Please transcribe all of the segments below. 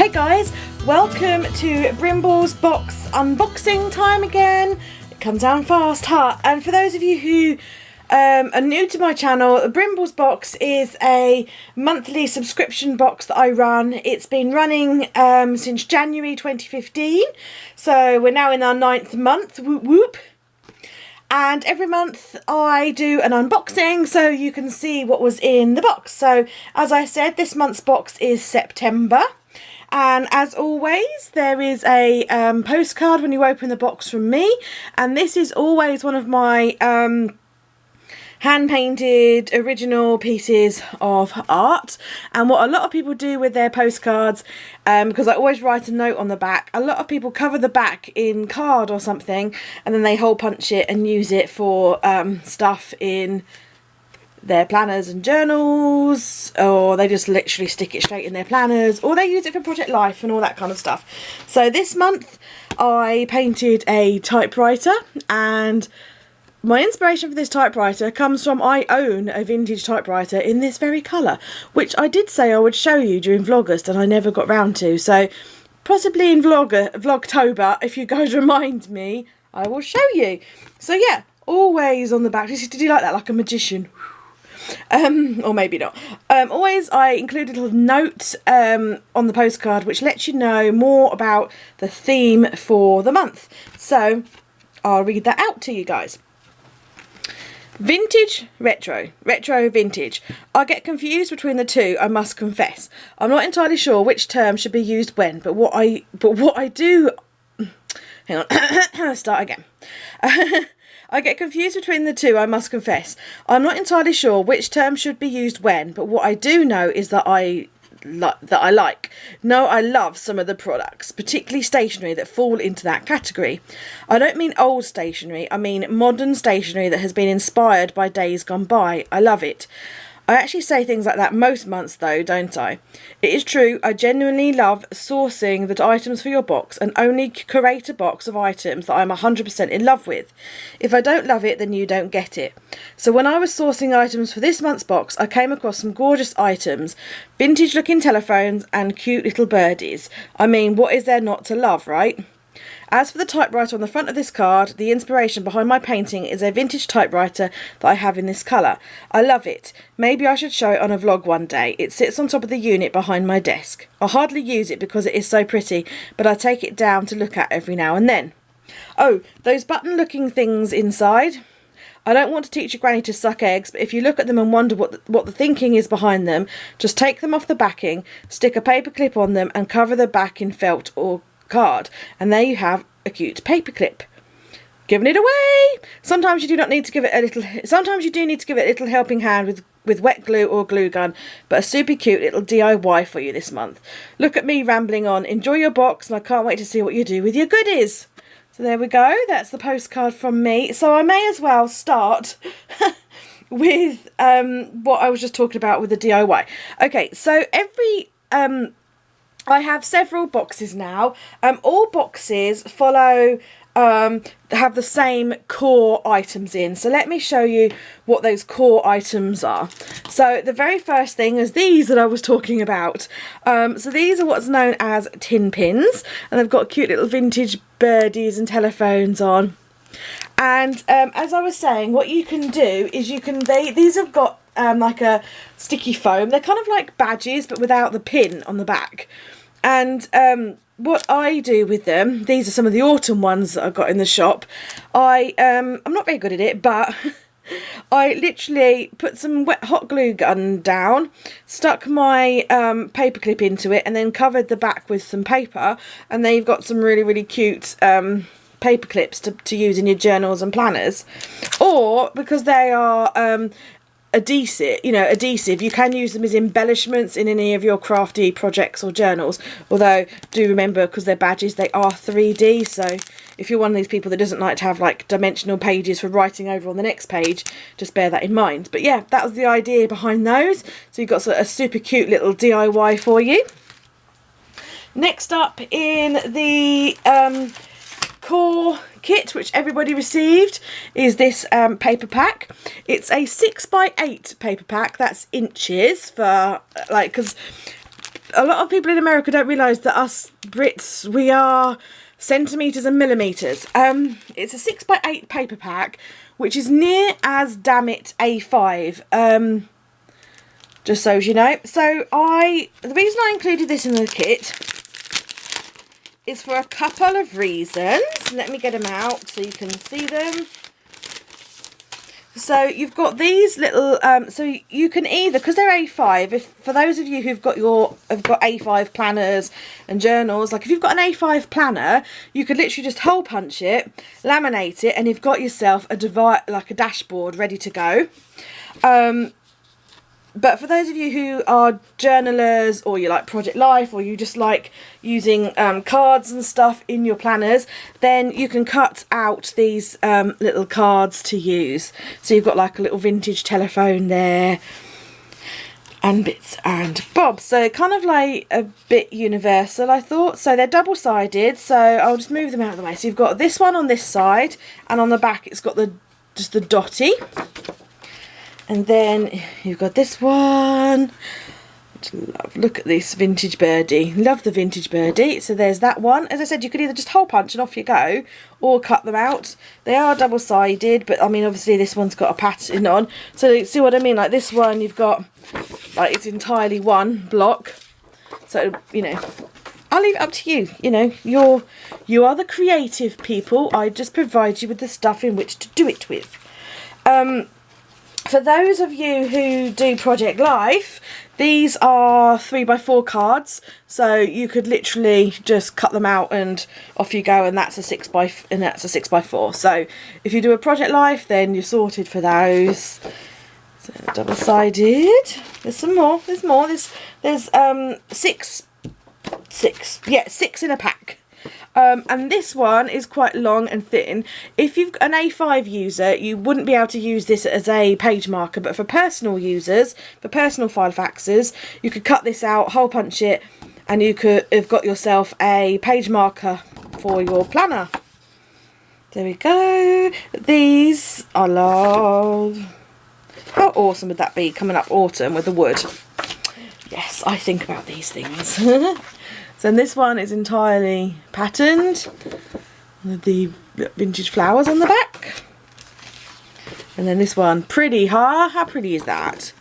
Hi guys, welcome to Brimbles box unboxing time again. It comes down fast, huh? And for those of you who are new to my channel, the Brimbles box is a monthly subscription box that I run. It's been running since January 2015, so we're now in our 9th month, whoop whoop. And every month I do an unboxing so you can see what was in the box. So as I said, this month's box is September. And as always, there is a postcard when you open the box from me. And this is always one of my hand-painted original pieces of art. And what a lot of people do with their postcards, because I always write a note on the back, a lot of people cover the back in card or something and then they hole punch it and use it for stuff in their planners and journals, or they just literally stick it straight in their planners, or they use it for Project Life and all that kind of stuff. So this month I painted a typewriter, and my inspiration for this typewriter comes from I own a vintage typewriter in this very colour, which I did say I would show you during Vlogust and I never got round to. So possibly in Vlogtober, if you guys remind me, I will show you. So yeah, always on the back, just to do like that, like a magician. Or maybe not. Always I include a little note on the postcard which lets you know more about the theme for the month. So I'll read that out to you guys. Vintage, retro, retro, vintage. I get confused between the two, I must confess. I'm not entirely sure which term should be used when, but what I do... Hang on, start again. I get confused between the two, I must confess. I'm not entirely sure which term should be used when, but what I do know is that I love some of the products, particularly stationery, that fall into that category. I don't mean old stationery, I mean modern stationery that has been inspired by days gone by. I love it. I actually say things like that most months though, don't I? It is true, I genuinely love sourcing the items for your box and only curate a box of items that I'm 100% in love with. If I don't love it, then you don't get it. So when I was sourcing items for this month's box, I came across some gorgeous items, vintage looking telephones and cute little birdies. I mean, what is there not to love, right? As for the typewriter on the front of this card, the inspiration behind my painting is a vintage typewriter that I have in this colour. I love it. Maybe I should show it on a vlog one day. It sits on top of the unit behind my desk. I hardly use it because it is so pretty, but I take it down to look at every now and then. Oh, those button looking things inside. I don't want to teach your granny to suck eggs, but if you look at them and wonder what the thinking is behind them, just take them off the backing, stick a paper clip on them and cover the back in felt or card, and there you have a cute paper clip. Giving it away. Sometimes you do need to give it a little helping hand with wet glue or glue gun, but a super cute little DIY for you this month. Look at me rambling on. Enjoy your box, and I can't wait to see what you do with your goodies. So there we go, that's the postcard from me. So I may as well start with what I was just talking about with the DIY. Okay, so I have several boxes now. All boxes follow, have the same core items in. So let me show you what those core items are. So the very first thing is these that I was talking about. So these are what's known as tin pins, and they've got cute little vintage birdies and telephones on. And as I was saying, what you can do is these have got like a sticky foam. They're kind of like badges, but without the pin on the back. And what I do with them, these are some of the autumn ones that I've got in the shop. I'm not very good at it, but I literally put some wet hot glue gun down, stuck my paper clip into it, and then covered the back with some paper. And then you've got some really, really cute paper clips to use in your journals and planners. Or because they are adhesive, you can use them as embellishments in any of your crafty projects or journals, although do remember, because they're badges, they are 3D, so if you're one of these people that doesn't like to have like dimensional pages for writing over on the next page, just bear that in mind. But yeah, that was the idea behind those. So you've got a super cute little DIY for you. Next up in the core kit, which everybody received, is this paper pack. It's a 6x8 paper pack. That's inches for, like, because a lot of people in America don't realise that us Brits, we are centimetres and millimetres. It's a 6x8 paper pack, which is near as, damn it, A5. Just so as you know. So the reason I included this in the kit is for a couple of reasons. Let me get them out so you can see them. So you've got these little, so you can either, because they're A5, for those of you who've got A5 planners and journals, like if you've got an A5 planner, you could literally just hole punch it, laminate it, and you've got yourself a dashboard ready to go. But for those of you who are journalers, or you like Project Life, or you just like using cards and stuff in your planners, then you can cut out these little cards to use. So you've got like a little vintage telephone there, and bits and bobs. So kind of like a bit universal, I thought. So they're double-sided, so I'll just move them out of the way. So you've got this one on this side, and on the back it's got just the dotty. And then you've got this one. Look at this vintage birdie. Love the vintage birdie. So there's that one. As I said, you could either just hole punch and off you go, or cut them out. They are double-sided, but I mean, obviously this one's got a pattern on. So see what I mean? Like this one, you've got, like, it's entirely one block. So, you know, I'll leave it up to you. You know, you are the creative people. I just provide you with the stuff in which to do it with. For those of you who do Project Life, these are 3x4 cards, so you could literally just cut them out and off you go, and that's a 6x4. So if you do a Project Life, then you're sorted for those. So double-sided. There's some more. There's more. There's six in a pack. And this one is quite long and thin. If you've an A5 user, you wouldn't be able to use this as a page marker, but for personal users, for personal file faxers, you could cut this out, hole punch it, and you could have got yourself a page marker for your planner. There we go. These I love. How awesome would that be, coming up autumn with the wood? Yes, I think about these things. So this one is entirely patterned with the vintage flowers on the back. And then this one, pretty, huh? How pretty is that?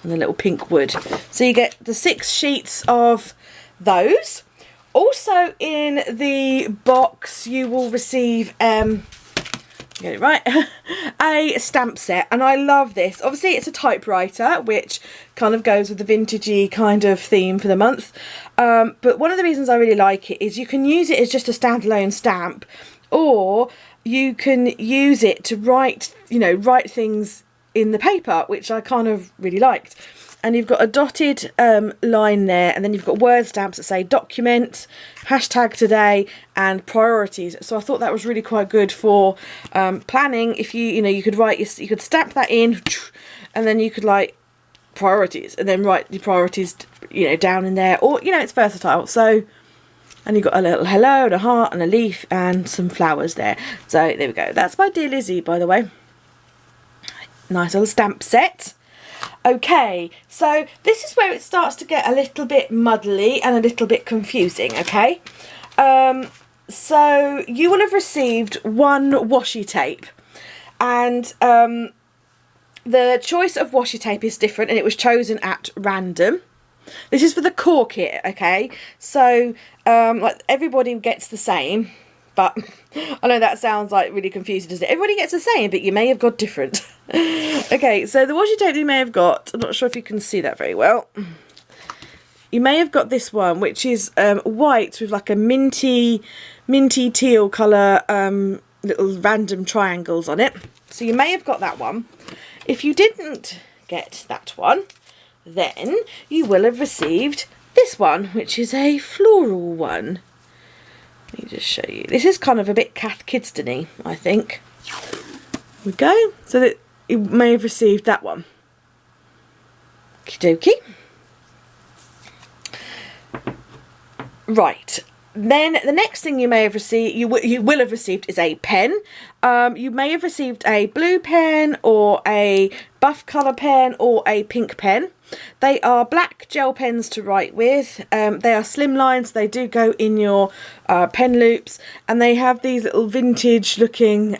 And the little pink wood. So you get the 6 sheets of those. Also in the box you will receive, get it right, a stamp set, and I love this. Obviously it's a typewriter, which kind of goes with the vintagey kind of theme for the month, but one of the reasons I really like it is you can use it as just a standalone stamp, or you can use it to write, you know, write things in the paper, which I kind of really liked. And you've got a dotted line there, and then you've got word stamps that say document, hashtag today, and priorities. So I thought that was really quite good for planning. If you could write you could stamp that in, and then you could like priorities, and then write your priorities, you know, down in there. Or, you know, it's versatile. So, and you've got a little hello and a heart and a leaf and some flowers there. So there we go. That's by Dear Lizzie, by the way. Nice little stamp set. Okay, so this is where it starts to get a little bit muddly and a little bit confusing, okay? So you will have received one washi tape, and the choice of washi tape is different, and it was chosen at random. This is for the core kit, okay? So like everybody gets the same, but I know that sounds like really confusing, doesn't it? Everybody gets the same, but you may have got different. Okay, so the washi tape you may have got, I'm not sure if you can see that very well. You may have got this one, which is white with like a minty teal colour, little random triangles on it. So you may have got that one. If you didn't get that one, then you will have received this one, which is a floral one. Let me just show you. This is kind of a bit Kath Kidston-y, I think. There we go. So that you may have received that one. Okie dokie. Right. Then the next thing you may have received, you will have received, is a pen. You may have received a blue pen or a buff colour pen or a pink pen. They are black gel pens to write with. They are slimline, so they do go in your pen loops, and they have these little vintage looking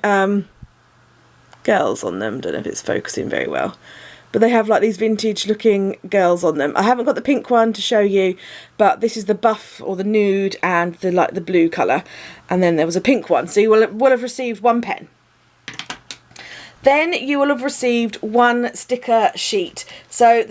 girls on them. Don't know if it's focusing very well, but they have like these vintage looking girls on them. I haven't got the pink one to show you, but this is the buff or the nude and the blue colour, and then there was a pink one. So you will have received one pen. Then you will have received one sticker sheet. So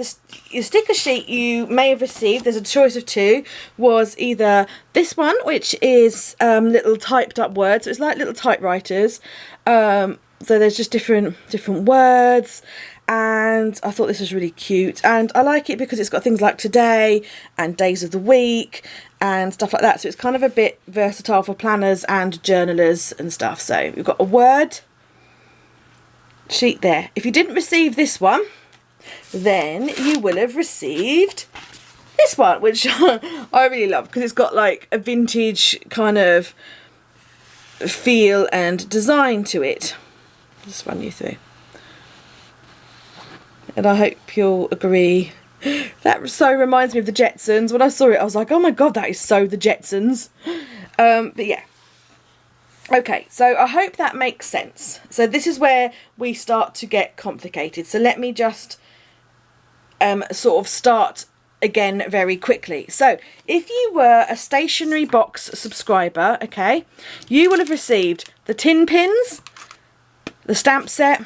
your sticker sheet you may have received, there's a choice of two, was either this one, which is little typed up words. So it's like little typewriters. So there's just different words. And I thought this was really cute, and I like it because it's got things like today and days of the week and stuff like that, so it's kind of a bit versatile for planners and journalers and stuff. So we've got a word sheet there. If you didn't receive this one, then you will have received this one, which I really love because it's got like a vintage kind of feel and design to it. I'll just run you through. And I hope you'll agree. That so reminds me of the Jetsons. When I saw it, I was like, oh my god, that is so the Jetsons. But yeah. Okay, so I hope that makes sense. So this is where we start to get complicated. So let me just sort of start again very quickly. So if you were a Stationery Box subscriber, okay, you will have received the tin pins, the stamp set,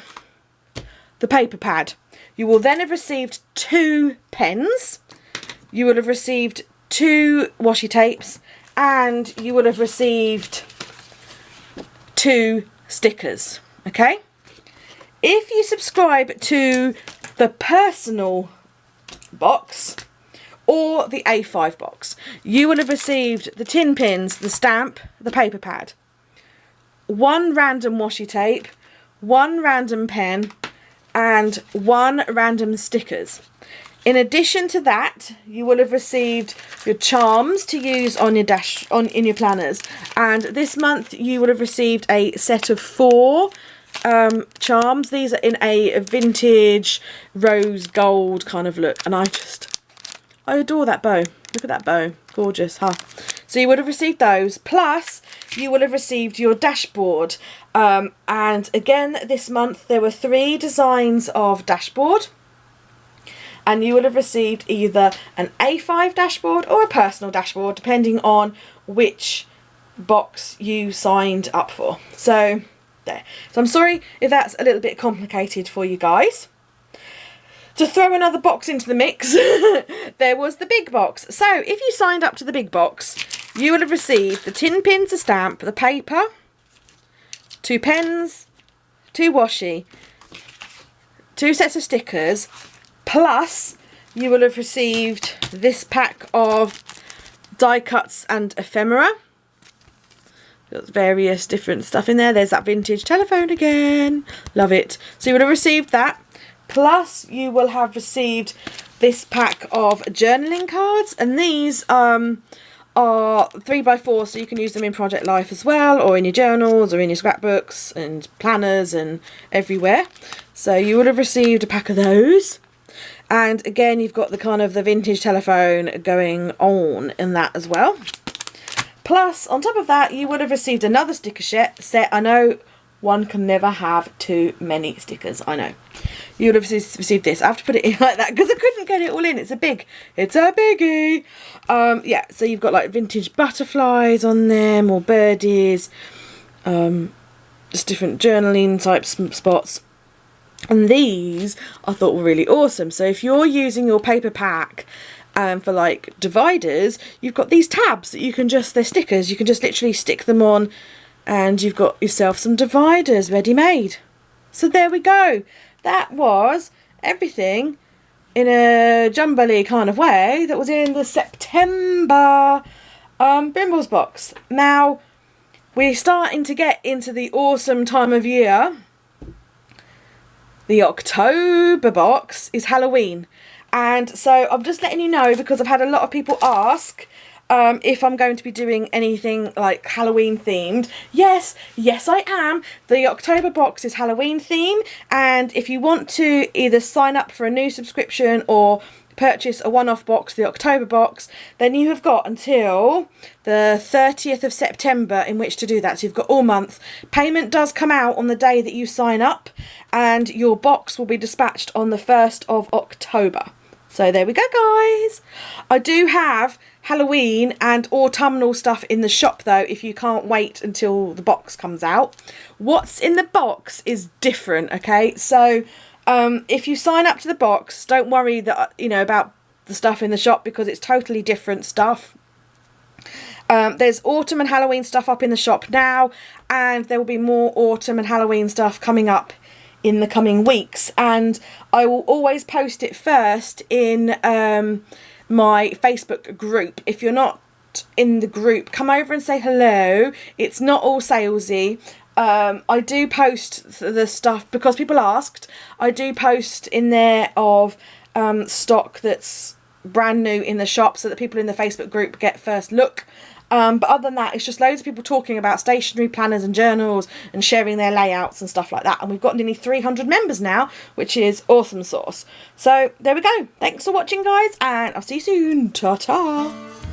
the paper pad. You will then have received 2 pens, you will have received 2 washi tapes, and you will have received 2 stickers, okay? If you subscribe to the personal box or the A5 box, you will have received the tin pins, the stamp, the paper pad, 1 random washi tape, 1 random pen, and 1 random stickers. In addition to that, you will have received your charms to use on your in your planners, and this month you would have received a set of 4 charms. These are in a vintage rose gold kind of look, and I adore that bow. Look at that bow, gorgeous, huh? So you would have received those, plus you will have received your dashboard. And again, this month there were 3 designs of dashboard, and you will have received either an A5 dashboard or a personal dashboard, depending on which box you signed up for. So there. So I'm sorry if that's a little bit complicated for you guys. To throw another box into the mix, there was the big box. So if you signed up to the big box, you will have received the tin pins, the stamp, the paper, 2 pens, 2 washi, 2 sets of stickers, plus you will have received this pack of die cuts and ephemera. Got various different stuff in there. There's that vintage telephone again. Love it. So you would have received that. Plus you will have received this pack of journaling cards, and these are 3x4, so you can use them in Project Life as well, or in your journals, or in your scrapbooks and planners and everywhere. So you would have received a pack of those, and again you've got the kind of the vintage telephone going on in that as well. Plus on top of that you would have received another sticker set. I know one can never have too many stickers, I know. You would have received this. I have to put it in like that because I couldn't get it all in. It's a biggie. Yeah, so you've got like vintage butterflies on them, or birdies, just different journaling type spots. And these I thought were really awesome. So if you're using your paper pack for like dividers, you've got these tabs that you can just, they're stickers, you can just literally stick them on, and you've got yourself some dividers ready made. So there we go. That was everything in a jumbly kind of way that was in the September Brimbles box. Now we're starting to get into the awesome time of year. The October box is Halloween, and so I'm just letting you know because I've had a lot of people ask if I'm going to be doing anything like Halloween themed. Yes I am. The October box is Halloween theme, and if you want to either sign up for a new subscription or purchase a one-off box, the October box, then you have got until the 30th of September in which to do that. So you've got all month. Payment does come out on the day that you sign up, and your box will be dispatched on the 1st of October. So there we go, guys. I do have Halloween and autumnal stuff in the shop though, if you can't wait until the box comes out. What's in the box is different, okay? So if you sign up to the box, don't worry that about the stuff in the shop, because it's totally different stuff. There's autumn and Halloween stuff up in the shop now, and there will be more autumn and Halloween stuff coming up in the coming weeks, and I will always post it first in my Facebook group. If you're not in the group, come over and say hello. It's not all salesy. I do post the stuff because people asked. I do post in there of stock that's brand new in the shop, so that people in the Facebook group get first look. But other than that, it's just loads of people talking about stationery planners and journals and sharing their layouts and stuff like that. And we've got nearly 300 members now, which is awesome sauce. So there we go. Thanks for watching, guys, and I'll see you soon. Ta-ta.